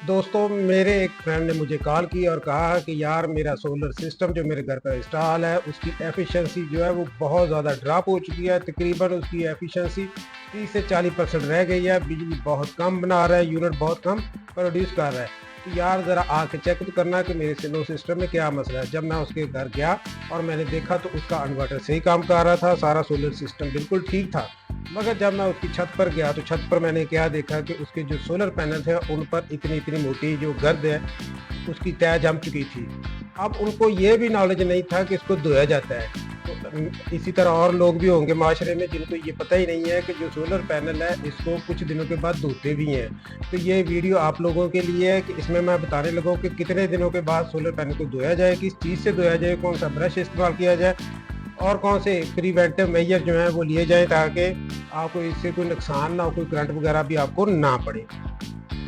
दोस्तों, मेरे एक फ्रेंड ने मुझे कॉल की और कहा कि यार मेरा सोलर सिस्टम जो मेरे घर पर इंस्टॉल है उसकी एफिशिएंसी जो है वो बहुत ज़्यादा ड्रॉप हो चुकी है। तकरीबन उसकी एफिशिएंसी 30 से 40% रह गई है। बिजली बहुत कम बना रहा है, यूनिट बहुत कम प्रोड्यूस कर रहा है। तो यार ज़रा आके चेक तो करना कि मेरे सोलर सिस्टम में क्या मसला है। जब मैं उसके घर गया और मैंने देखा तो उसका इन्वर्टर सही काम कर रहा था, सारा सोलर सिस्टम बिल्कुल ठीक था। मगर जब मैं उसकी छत पर गया तो छत पर मैंने क्या देखा कि उसके जो सोलर पैनल थे उन पर इतनी इतनी मोटी जो गर्द है उसकी तय जम चुकी थी। अब उनको ये भी नॉलेज नहीं था कि इसको धोया जाता है। तो इसी तरह और लोग भी होंगे माशरे में जिनको ये पता ही नहीं है कि जो सोलर पैनल है इसको कुछ दिनों के बाद धोते भी हैं। तो ये वीडियो आप लोगों के लिए है कि इसमें मैं बताने लगा हूँ कि कितने दिनों के बाद सोलर पैनल को धोया जाए, किस चीज़ से धोया जाए, कौन सा ब्रश इस्तेमाल किया जाए और कौन से प्रिवेंटिव मेजर जो हैं वो लिए जाएँ ताकि आपको इससे कोई नुकसान ना हो, कोई करंट वगैरह भी आपको ना पड़े।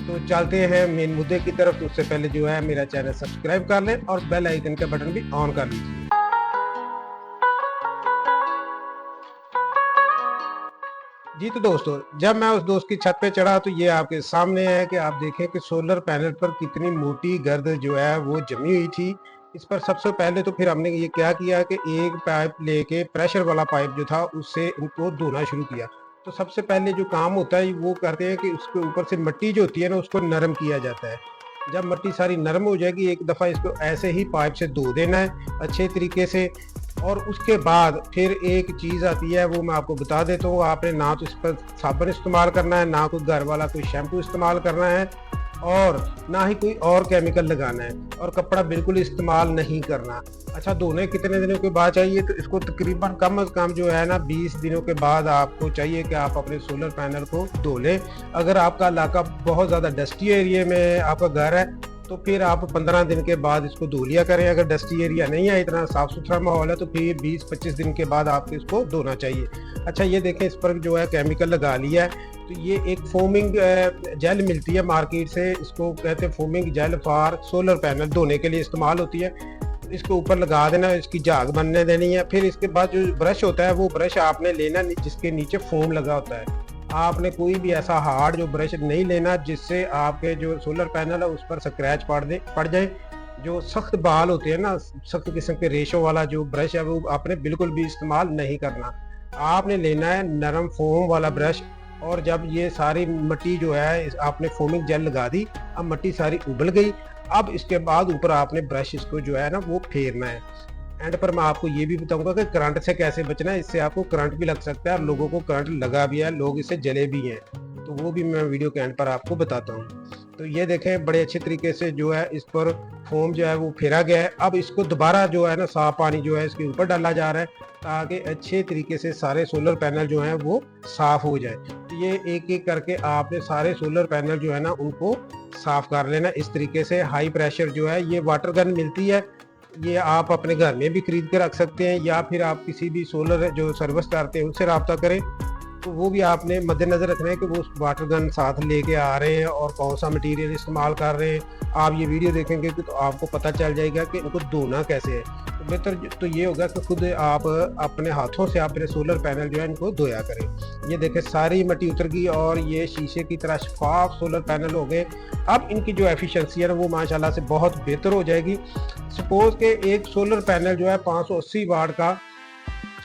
तो चलते हैं मेन मुद्दे की तरफ। तो उससे पहले जो है मेरा चैनल सब्सक्राइब कर लें और बेल आइकन का बटन भी ऑन कर लीजिए। जी तो दोस्तों, जब मैं उस दोस्त की छत पे चढ़ा तो ये आपके सामने है कि आप देखें कि सोलर पैनल पर कितनी मोटी गर्द जो है वो जमी हुई थी। इस पर सबसे पहले तो फिर हमने ये क्या किया कि एक पाइप लेके प्रेशर वाला पाइप जो था उससे उनको धोना शुरू किया। तो सबसे पहले जो काम होता है वो करते हैं कि उसके ऊपर से मिट्टी जो होती है ना उसको नरम किया जाता है। जब मिट्टी सारी नरम हो जाएगी एक दफ़ा इसको ऐसे ही पाइप से धो देना है अच्छे तरीके से। और उसके बाद फिर एक चीज़ आती है वो मैं आपको बता देता हूँ। आपने ना तो इस पर साबुन इस्तेमाल करना है, ना कोई घर वाला कोई शैम्पू इस्तेमाल करना है और ना ही कोई और केमिकल लगाना है और कपड़ा बिल्कुल इस्तेमाल नहीं करना। अच्छा, धोने कितने दिनों के बाद चाहिए? तो इसको तकरीबन कम अज़ कम जो है ना 20 दिनों के बाद आपको चाहिए कि आप अपने सोलर पैनल को धो लें। अगर आपका इलाका बहुत ज़्यादा डस्टी एरिया में आपका घर है तो फिर आप 15 दिन के बाद इसको धो लिया करें। अगर डस्टी एरिया नहीं है, इतना साफ़ सुथरा माहौल है, तो फिर 20-25 दिन के बाद आपको इसको धोना चाहिए। अच्छा, ये देखें इस पर जो है केमिकल लगा लिया है। तो ये एक फोमिंग जेल मिलती है मार्केट से, इसको कहते हैं foaming gel for solar panel, धोने के लिए इस्तेमाल होती है। इसके ऊपर लगा देना, इसकी झाग बनने देनी है। फिर इसके बाद जो ब्रश होता है वो ब्रश आपने लेना जिसके नीचे फोम लगा होता है। आपने कोई भी ऐसा हार्ड जो ब्रश नहीं लेना जिससे आपके जो सोलर पैनल है उस पर स्क्रैच पड़ जाए। जो सख्त बाल होते हैं ना, सख्त किस्म के रेशो वाला जो ब्रश है वो आपने बिल्कुल भी इस्तेमाल नहीं करना। आपने लेना है नरम फोम वाला ब्रश। और जब ये सारी मिट्टी जो है आपने फोमिंग जेल लगा दी, अब मिट्टी सारी उबल गई। अब इसके बाद ऊपर आपने ब्रश इसको जो है ना वो फेरना है। एंड पर मैं आपको ये भी बताऊंगा कि करंट से कैसे बचना है। इससे आपको करंट भी लग सकता है और लोगों को करंट लगा भी है, लोग इससे जले भी हैं। तो वो भी मैं वीडियो के एंड पर आपको बताता हूँ। तो ये देखें बड़े अच्छे तरीके से जो है इस पर फोम जो है वो फेरा गया है। अब इसको दोबारा जो है ना साफ पानी जो है इसके ऊपर डाला जा रहा है ताकि अच्छे तरीके से सारे सोलर पैनल जो हैं वो साफ हो जाए। तो ये एक एक करके आपने सारे सोलर पैनल जो है ना उनको साफ कर लेना इस तरीके से। हाई प्रेशर जो है ये वाटर गन मिलती है, ये आप अपने घर में भी खरीद के रख सकते हैं या फिर आप किसी भी सोलर जो सर्विस करते हैं उनसे रब्ता करें। तो वो भी आपने मद्देनज़र रखना है कि वो वाटर गन साथ लेके आ रहे हैं और कौन सा मटेरियल इस्तेमाल कर रहे हैं। आप ये वीडियो देखेंगे तो आपको पता चल जाएगा कि इनको धोना कैसे है। तो बेहतर तो ये होगा कि खुद आप अपने हाथों से अपने सोलर पैनल जो है इनको धोया करें। ये देखें सारी मिट्टी उतर गई और ये शीशे की तरह शफाफ सोलर पैनल हो गए। अब इनकी जो एफिशिएंसी है ना वो माशाल्लाह से बहुत बेहतर हो जाएगी। सपोज के एक सोलर पैनल जो है 580 वाट का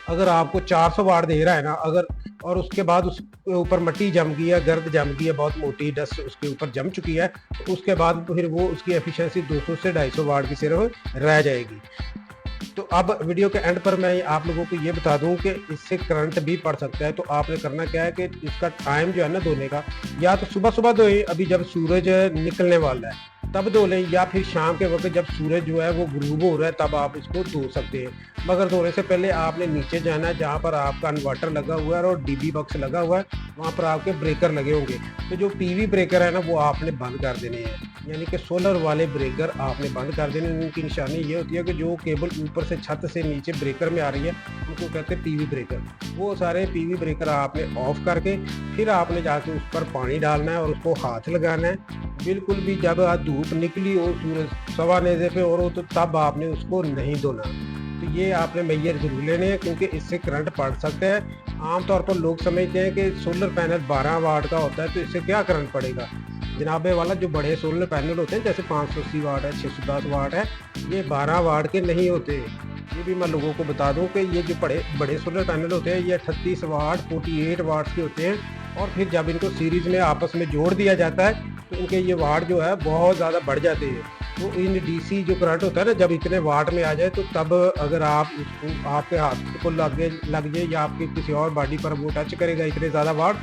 अगर आपको 400 वाट दे रहा है ना, अगर और उसके बाद उसके ऊपर मिट्टी जम गई है, गर्द जम गई है, बहुत मोटी डस्ट उसके ऊपर जम चुकी है, तो उसके बाद फिर वो उसकी एफिशिएंसी 200 से 250 वाट की सिर्फ रह जाएगी। तो अब वीडियो के एंड पर मैं आप लोगों को ये बता दूं कि इससे करंट भी पड़ सकता है। तो आपने करना क्या है कि इसका टाइम जो है ना धोने का, या तो सुबह सुबह धोएं अभी जब सूरज निकलने वाला है तब धो लें, या फिर शाम के वक्त जब सूरज जो है वो गुरूब हो रहा है तब आप इसको धो सकते हैं। मगर धोने से पहले आपने नीचे जाना है जहाँ पर आपका इन्वर्टर लगा हुआ है और डीबी बॉक्स लगा हुआ है, वहाँ पर आपके ब्रेकर लगे होंगे। तो जो पीवी ब्रेकर है ना वो आपने बंद कर देने हैं, यानी कि सोलर वाले ब्रेकर आपने बंद कर देने। उनकी निशानी ये होती है कि जो केबल ऊपर से छत से नीचे ब्रेकर में आ रही है उनको कहते हैं पीवी ब्रेकर। वो सारे पीवी ब्रेकर आपने ऑफ करके फिर आपने जाके उस पर पानी डालना है और उसको हाथ लगाना है। बिल्कुल भी जब धूप निकली हो, सूरज सवा नेज़े पे हो तो तब आपने उसको नहीं धोना। तो ये आपने मेजर जरूर लेने हैं क्योंकि इससे करंट पड़ सकता है। आमतौर पर लोग समझते हैं कि सोलर पैनल 12 वाट का होता है तो इससे क्या करंट पड़ेगा। जनाबे वाला जो बड़े सोलर पैनल होते हैं, जैसे 580 वाट है, 610 वाट है, ये 12 वाट के नहीं होते। ये भी मैं लोगों को बता दूं कि ये जो बड़े बड़े सोलर पैनल होते हैं, ये 38 वाट, 48 वाट्स के होते हैं। और फिर जब इनको सीरीज़ में आपस में जोड़ दिया जाता है तो इनके ये वाट जो है बहुत ज़्यादा बढ़ जाते हैं। तो इन डीसी जो करंट होता है ना, जब इतने वाट में आ जाए तो तब अगर आप उसको आपके हाथ को लग जाए या आपकी किसी और बॉडी पर वो टच करेगा इतने ज़्यादा वाट,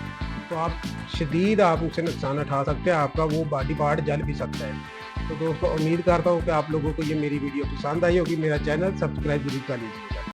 तो आप शदीद आप उससे नुकसान उठा सकते हैं, आपका वो बॉडी पार्ट जल भी सकता है। तो दोस्तों, उम्मीद करता हूँ कि आप लोगों को ये मेरी वीडियो पसंद आई होगी। मेरा चैनल सब्सक्राइब जरूर कर लीजिएगा।